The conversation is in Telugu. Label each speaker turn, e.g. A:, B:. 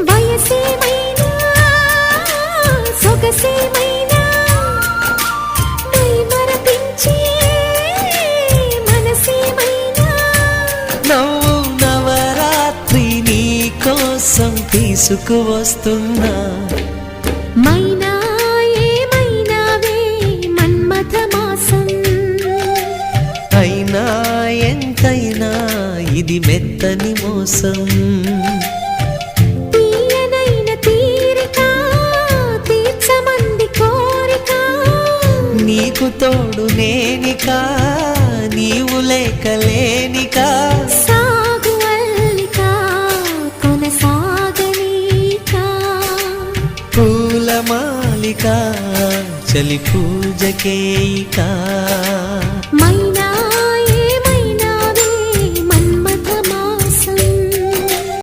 A: వయసేమైనా సొగసేమైనా మరపించే మనసేమైనా
B: నవ్వు నవరాత్రి నీ కోసం తీసుకువస్తున్నా
A: మైనా ఏమైనావే మన్మథ మాసం
B: అయినా ఎంతైనా ఇది మెత్తని మోసం
A: తీయనైన తీరిక తీర్చమంది కోరిక
B: నీకు తోడు నేనిక నీవు లేకలేనిక
A: సాగు అల్లిక కొనసాగనీక
B: పూల మాలిక చలి పూజకేయిక